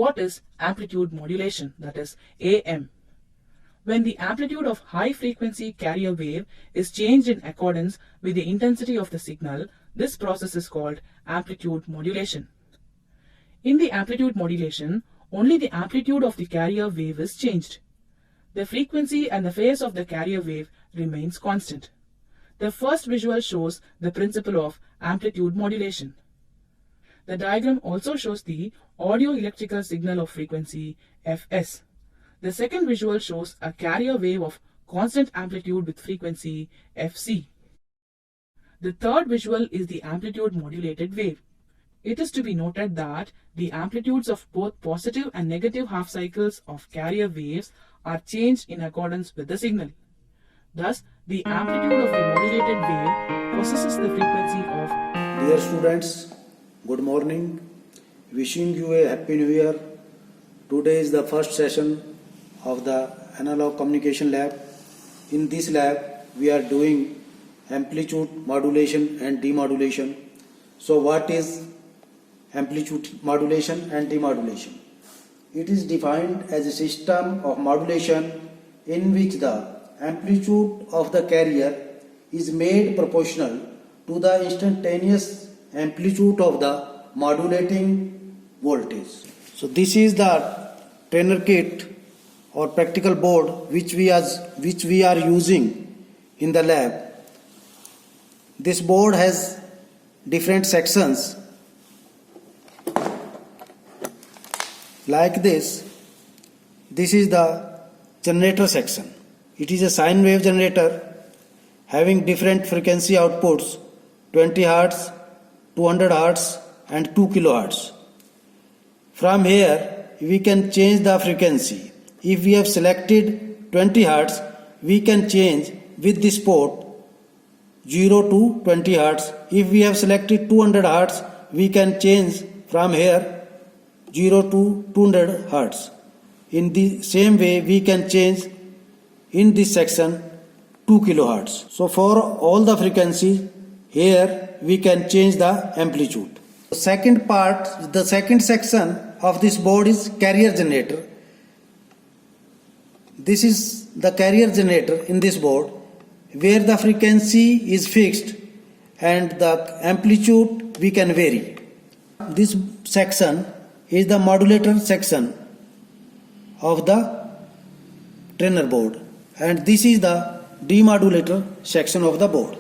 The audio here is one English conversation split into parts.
what is amplitude modulation, that is AM. When the amplitude of high-frequency carrier wave is changed in accordance with the intensity of the signal, this process is called amplitude modulation. In the amplitude modulation, only the amplitude of the carrier wave is changed. The frequency and the phase of the carrier wave remains constant. The first visual shows the principle of amplitude modulation. The diagram also shows the audio-electrical signal of frequency Fs. The second visual shows a carrier wave of constant amplitude with frequency Fc. The third visual is the amplitude modulated wave. It is to be noted that the amplitudes of both positive and negative half cycles of carrier waves are changed in accordance with the signal. Thus, the amplitude of the modulated wave possesses the frequency of. Dear students, good morning. Wishing you a happy new year. Today is the first session of the analog communication lab. In this lab, we are doing amplitude modulation and demodulation. So what is amplitude modulation and demodulation? It is defined as a system of modulation in which the amplitude of the carrier is made proportional to the instantaneous amplitude of the modulating voltage. So this is the trainer kit or practical board which we are using in the lab. This board has different sections like this. This is the generator section. It is a sine wave generator having different frequency outputs 20 Hz, 200 Hz and 2 kHz. From here we can change the frequency. If we have selected 20 Hz, we can change with this port 0 to 20 Hz. If we have selected 200 Hz, we can change from here 0 to 200 Hz. In the same way, we can change in this section 2 kHz. So for all the frequencies, here we can change the amplitude. The second part, the second section of this board is carrier generator. This is the carrier generator in this board where the frequency is fixed and the amplitude we can vary. This section is the modulator section of the trainer board and this is the demodulator section of the board.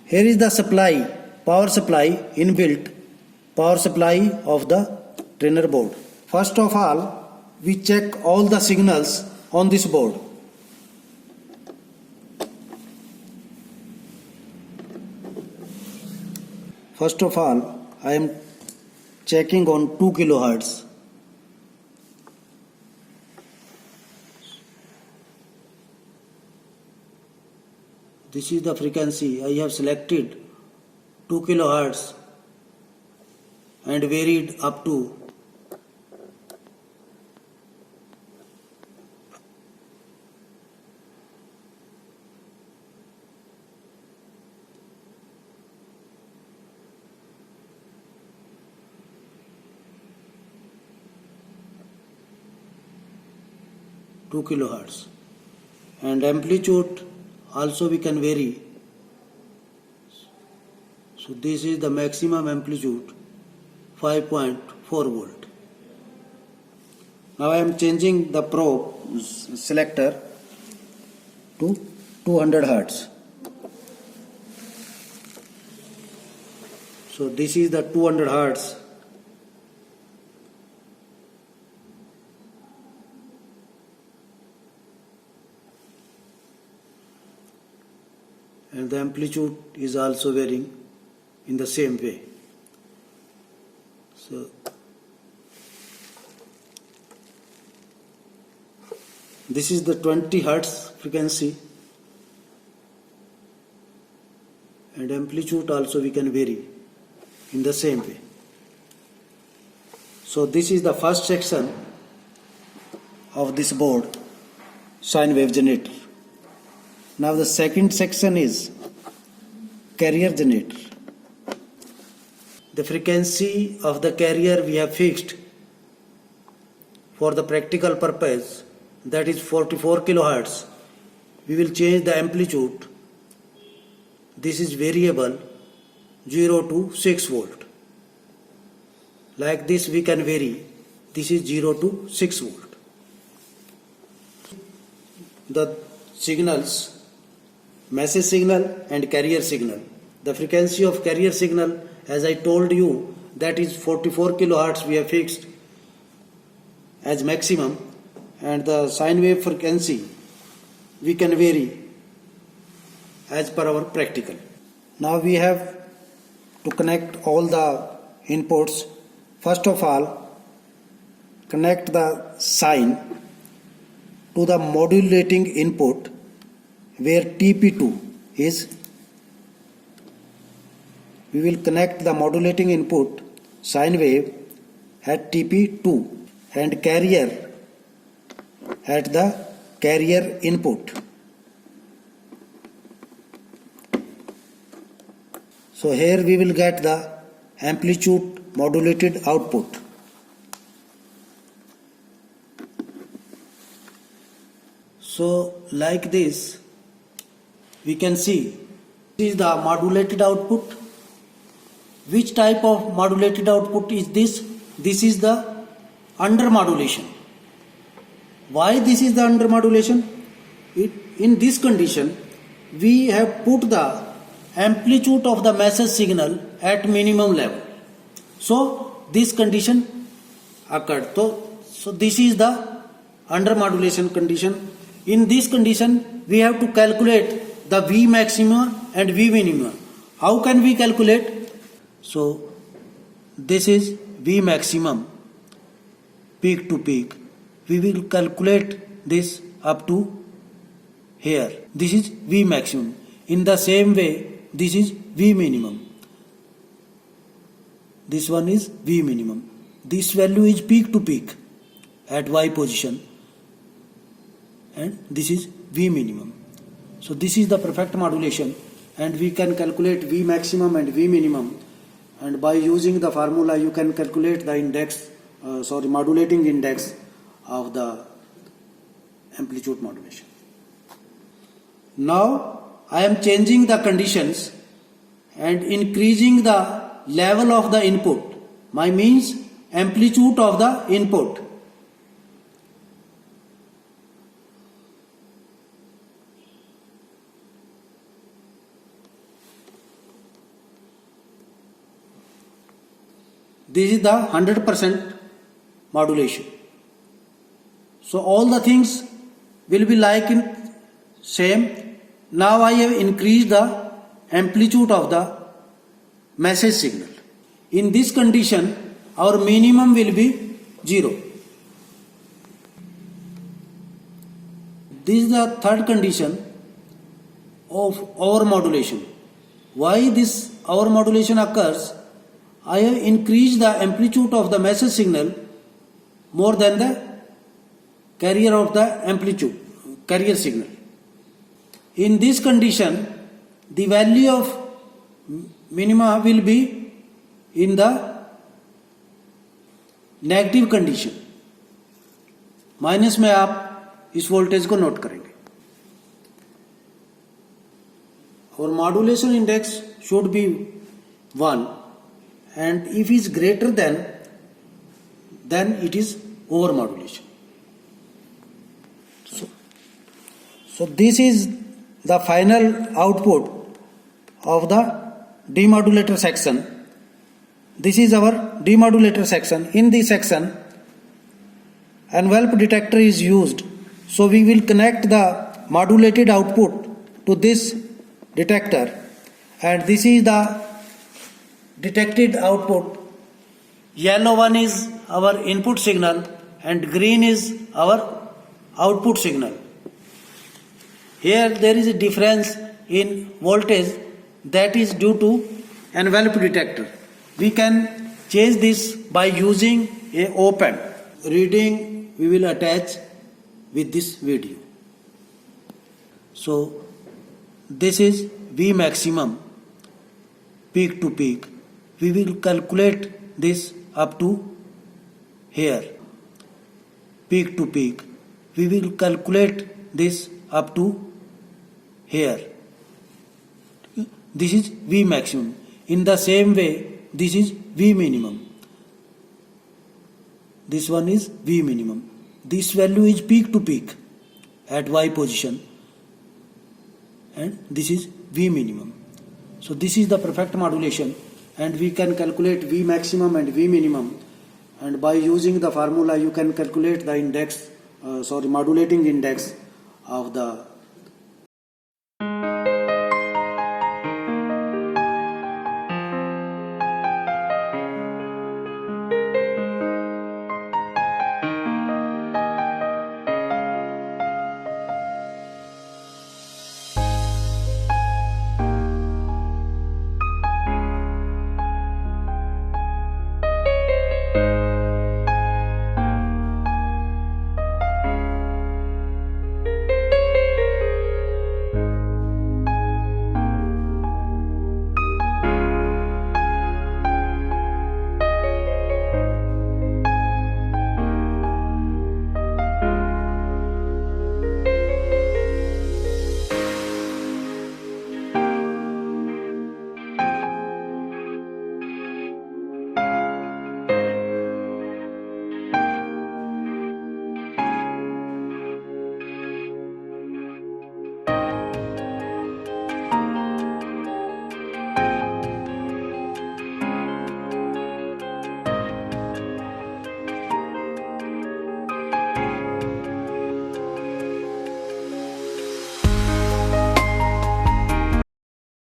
Here is the supply, power supply, inbuilt power supply of the trainer board. First of all, we check all the signals on this board. First of all, I am checking on 2 kHz. This is the frequency. I have selected 2 kHz and varied up to 2 kHz and amplitude also we can vary. So this is the maximum amplitude 5.4 volt. Now I am changing the probe selector to 200 Hz. So this is the 200 Hz. And the amplitude is also varying in the same way. So this is the 20 Hz frequency and amplitude also we can vary in the same way. So this is the first section of this board, sine wave generator. Now the second section is carrier generator. The frequency of the carrier we have fixed for the practical purpose, that is 44 kilohertz. We will change the amplitude. This is variable 0 to 6 volt. Like this we can vary. This is 0 to 6 volt. The signals, message signal and carrier signal. The frequency of carrier signal, as I told you, that is 44 kilohertz we have fixed as maximum, and the sine wave frequency we can vary as per our practical. Now we have to connect all the inputs. First of all, connect the sine to the modulating input where TP2 is. We will connect the modulating input sine wave at TP2 and carrier at the carrier input. So here we will get the amplitude modulated output. So like this we can see this is the modulated output. Which type of modulated output is this? This is the under modulation. Why this is the under modulation? In this condition we have put the amplitude of the message signal at minimum level. So this condition occurred. So this is the under modulation condition. In this condition we have to calculate the V maxima and V minima. How can we calculate? So this is V maximum, peak to peak. We will calculate this up to here. This is V maximum. In the same way, this is V minimum. This one is V minimum. This value is peak to peak at Y position, and this is V minimum. So this is the perfect modulation, and we can calculate V maximum and V minimum, and by using the formula you can calculate the index, modulating index of the amplitude modulation. Now I am changing the conditions and increasing the level of the input. My means amplitude of the input. This is the 100% modulation. So all the things will be like in same. Now I have increased the amplitude of the message signal. In this condition our minimum will be 0. This is the third condition of overmodulation. Why this overmodulation occurs? I have increased the amplitude of the message signal more than the carrier of the carrier signal. In this condition, the value of minima will be in the negative condition. Minus में आप इस voltage को note करेंगे. और modulation index should be 1 and if is greater than, then it is over modulation. So this is the final output of the demodulator section. This is our demodulator section. In this section envelope detector is used, so we will connect the modulated output to this detector, and this is the detected output. Yellow one is our input signal and green is our output signal. Here there is a difference in voltage, that is due to envelope detector. We can change this by using a op-amp. Reading we will attach with this video. So this is V maximum, peak to peak, we will calculate this up to here, peak to peak. We will calculate this up to here. This is V maximum. In the same way, this is V minimum. This one is V minimum. This value is peak to peak at Y position, and this is V minimum. So this is the perfect modulation, and we can calculate V maximum and V minimum, and by using the formula you can calculate the index, modulating index of the